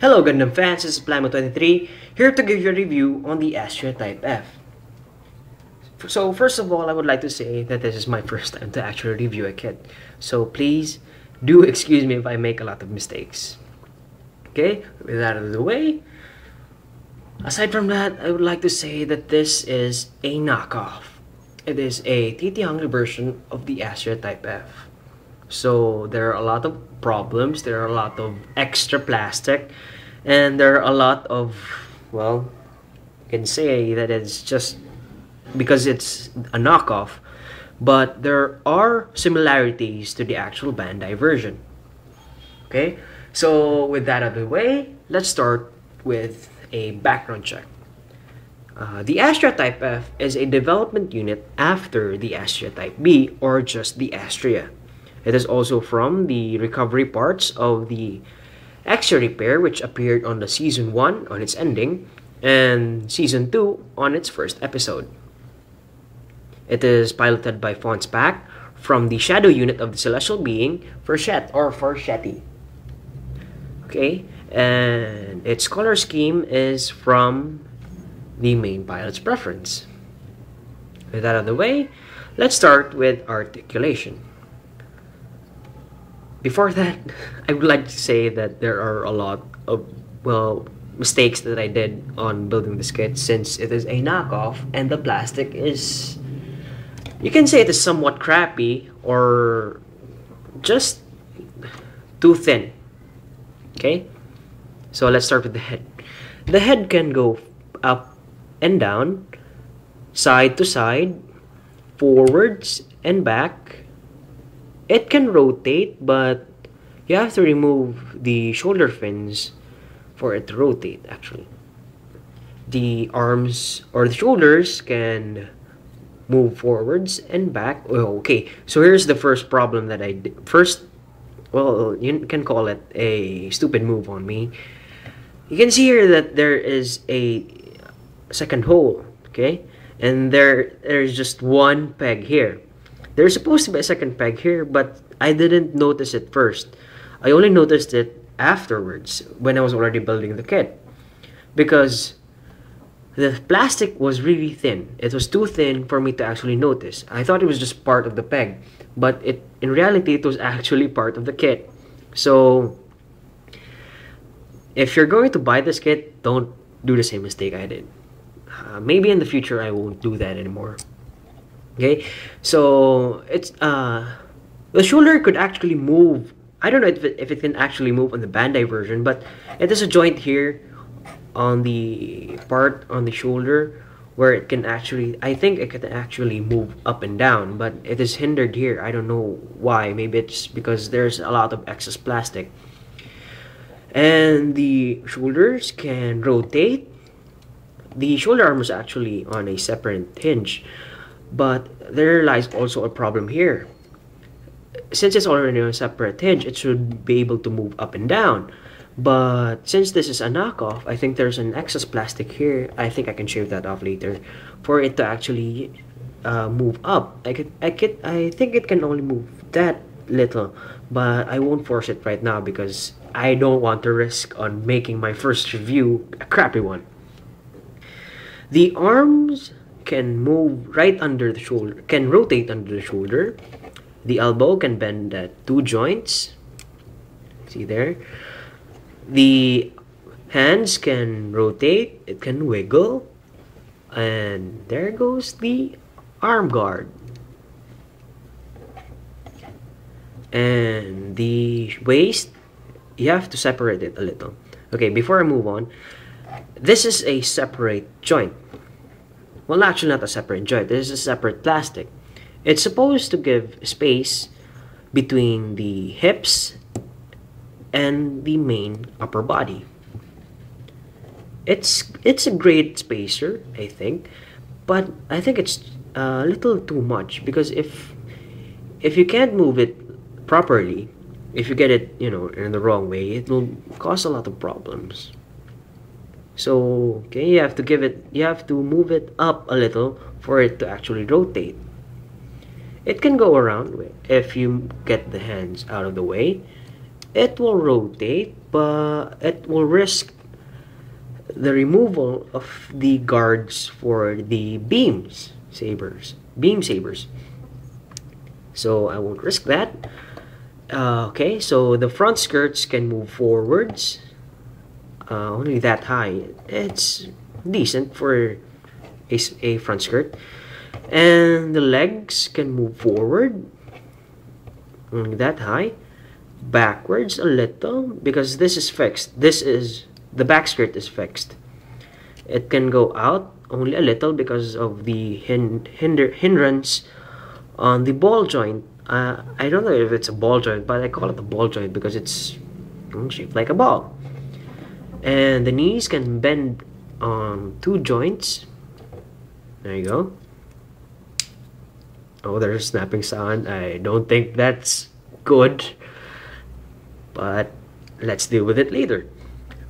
Hello Gundam fans, this is Plamo23, here to give you a review on the Astraea Type F. So first of all, I would like to say that this is my first time to actually review a kit. So please do excuse me if I make a lot of mistakes. Okay, with that out of the way, aside from that, I would like to say that this is a knockoff. It is a TT Hongli version of the Astraea Type F. So there are a lot of problems, there are a lot of extra plastic, and there are a lot of, well, you can say that it's just because it's a knockoff, but there are similarities to the actual Bandai version. Okay, so with that out of the way, let's start with a background check. The Astraea Type F is a development unit after the Astraea Type B, or just the Astraea. It is also from the recovery parts of the Extra Repair, which appeared on the Season 1 on its ending, and Season 2 on its first episode. It is piloted by Fonz Pack from the Shadow Unit of the Celestial Being for Shetty. Okay, and its color scheme is from the main pilot's preference. With that out of the way, let's start with articulation. Before that, I would like to say that there are a lot of, well, mistakes that I did on building this kit, since it is a knockoff and the plastic is, you can say it is somewhat crappy or just too thin. Okay, so let's start with the head. The head can go up and down, side to side, forwards and back. It can rotate, but you have to remove the shoulder fins for it to rotate, actually. The arms or the shoulders can move forwards and back. Oh, okay, so here's the first problem that I did. First, well, you can call it a stupid move on me. You can see here that there is a second hole, okay? And there's just one peg here. There's supposed to be a second peg here, but I didn't notice it first. I only noticed it afterwards, when I was already building the kit. Because the plastic was really thin. It was too thin for me to actually notice. I thought it was just part of the peg, but in reality, it was actually part of the kit. So, if you're going to buy this kit, don't do the same mistake I did. Maybe in the future, I won't do that anymore. Okay, so it's the shoulder could actually move. I don't know if it can actually move on the Bandai version, but it is a joint here on the part on the shoulder where it can actually, I think it can actually move up and down, but it is hindered here. I don't know why. Maybe it's because there's a lot of excess plastic. And the shoulders can rotate. The shoulder arm is actually on a separate hinge, but there lies also a problem here. Since it's already on a separate hinge, it should be able to move up and down. But since this is a knockoff, I think there's an excess plastic here. I think I can shave that off later for it to actually move up. I think it can only move that little, but I won't force it right now because I don't want to risk on making my first review a crappy one. The arms can move right under the shoulder, can rotate under the shoulder. The elbow can bend at two joints. See there? The hands can rotate, it can wiggle. And there goes the arm guard. And the waist, you have to separate it a little. Okay, before I move on, this is a separate joint. Well, actually not a separate joint. This is a separate plastic. It's supposed to give space between the hips and the main upper body. It's a great spacer, I think, but I think it's a little too much because if you can't move it properly, if you get it, in the wrong way, it will cause a lot of problems. So, okay, you have to move it up a little for it to actually rotate. It can go around if you get the hands out of the way. It will rotate but it will risk the removal of the guards for the beam sabers. So I won't risk that. Okay, so the front skirts can move forwards, only that high. It's decent for a front skirt. And the legs can move forward, only that high. Backwards a little, because this is fixed. The back skirt is fixed. It can go out only a little because of the hindrance on the ball joint. I don't know if it's a ball joint, but I call it a ball joint because it's shaped like a ball. And the knees can bend on two joints. There you go. Oh, there's a snapping sound. I don't think that's good, but let's deal with it later.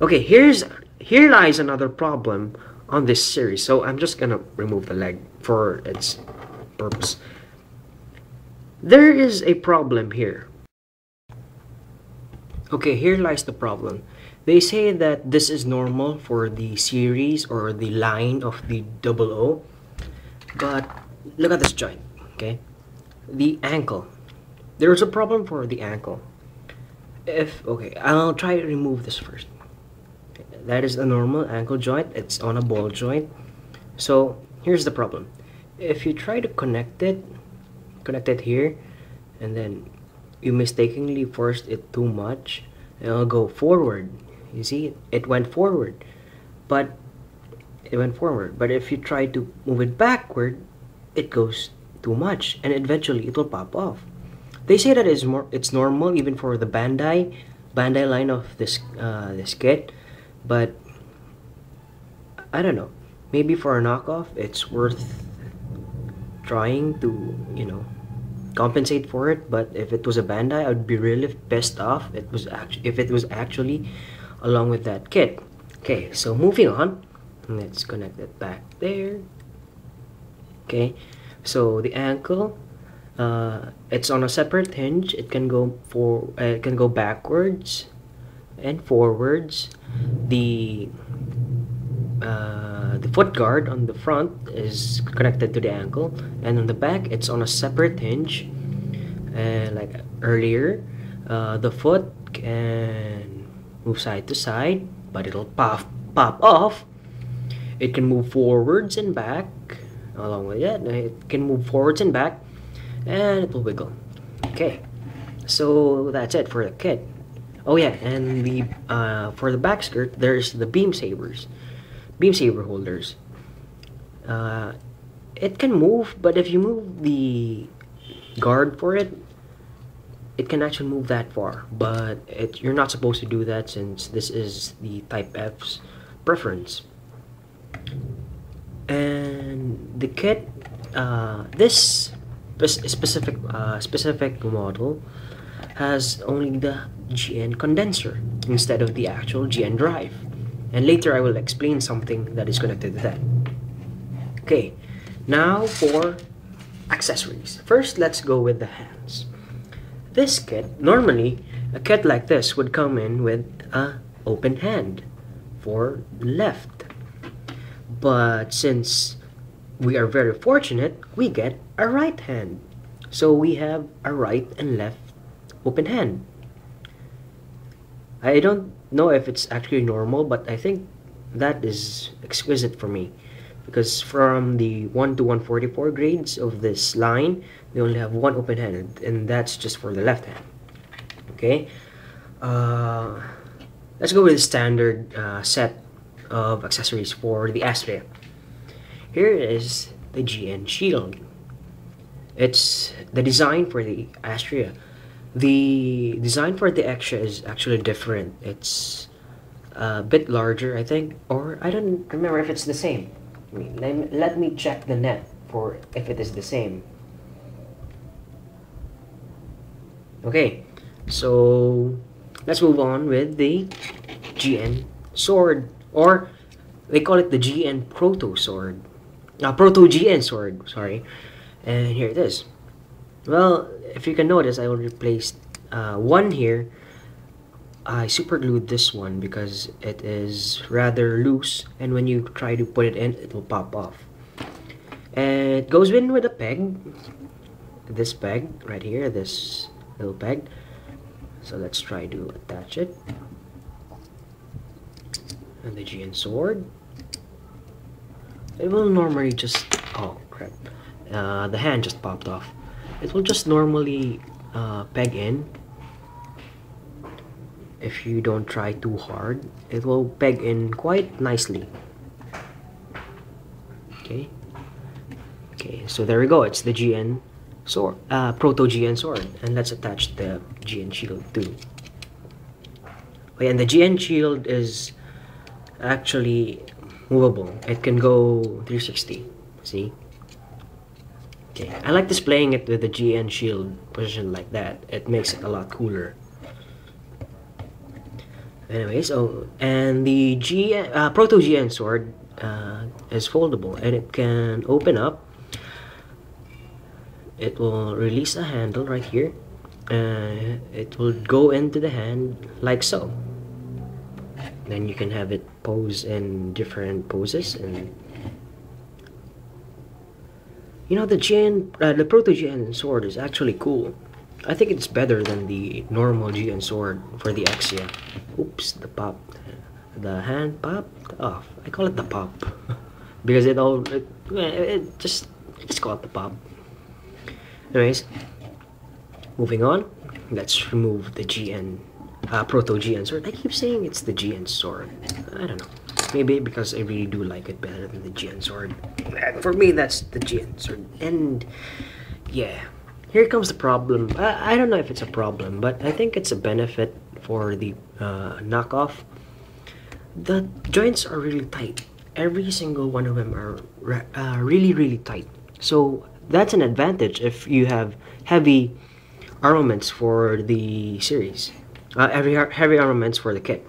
Okay, here lies another problem on this series. So I'm just gonna remove the leg for its purpose. There is a problem here. Okay, here lies the problem. They say that this is normal for the series or the line of the 00, but look at this joint. Okay, the ankle. There's a problem for the ankle. Okay, I'll try to remove this first. Okay, that is a normal ankle joint. It's on a ball joint. So here's the problem. If you try to connect it here, and then you mistakenly forced it too much, it'll go forward. You see, it went forward, but if you try to move it backward, it goes too much, and eventually it will pop off. They say that it's normal even for the Bandai line of this kit, but I don't know. Maybe for a knockoff, it's worth trying to, compensate for it. But if it was a Bandai, I'd be really pissed off. If it was actually along with that kit. Okay, so moving on, let's connect it back there. Okay, so the ankle, it's on a separate hinge. It can go backwards and forwards. The foot guard on the front is connected to the ankle, and on the back it's on a separate hinge. Like earlier, the foot can move side to side, but it'll pop off. It can move forwards and back. Along with that, it can move forwards and back, and it will wiggle. Okay, so that's it for the kit. Oh yeah, and the for the back skirt, there's the beam saber holders. It can move, but if you move the guard for it, it can actually move that far. But you're not supposed to do that, since this is the Type F's preference. And the kit, this specific model has only the GN condenser instead of the actual GN drive, and later I will explain something that is connected to that. Okay, now for accessories. First, let's go with the hands. This kit, normally a kit like this would come in with a open hand for left, but since we are very fortunate, we get a right hand, so we have a right and left open hand. I don't know if it's actually normal, but I think that is exquisite for me, because from the 1 to 144 grades of this line, they only have one open hand, and that's just for the left hand. Okay, let's go with the standard set of accessories for the Astraea. Here is the GN shield. It's the design for the Astraea. The design for the Extra is actually different. It's a bit larger, I think, or I don't remember if it's the same. Let me check the net for if it is the same. Okay, so let's move on with the GN sword, or they call it the GN Proto sword. Proto GN sword, sorry. And here it is. Well, if you can notice, I will replace one here I super glued this one because it is rather loose, and when you try to put it in, it will pop off. And it goes in with a peg. This peg right here, this little peg. So let's try to attach it. And the GN sword. It will normally just, oh crap, the hand just popped off. It will just normally peg in. If you don't try too hard, it will peg in quite nicely. Okay. Okay, so there we go. It's the GN sword, Proto GN sword, and let's attach the GN shield too. Okay, and the GN shield is actually movable. It can go 360. See? Okay, I like displaying it with the GN shield positioned like that. It makes it a lot cooler. Anyway, so and the Proto GN sword is foldable, and it can open up. It will release a handle right here. It will go into the hand like so. Then you can have it pose in different poses, and you know, the Proto GN sword is actually cool. I think it's better than the normal GN sword for the Axia. Oops, the hand popped off. I call it the pop because it just call it the pop. Anyways, moving on. Let's remove the Proto GN sword. I keep saying it's the GN sword. I don't know. Maybe because I really do like it better than the GN sword. For me, that's the GN sword. And yeah, here comes the problem. I don't know if it's a problem, but I think it's a benefit for the knockoff. The joints are really tight. Every single one of them are really tight. So that's an advantage if you have heavy armaments for the series. Heavy armaments for the kit.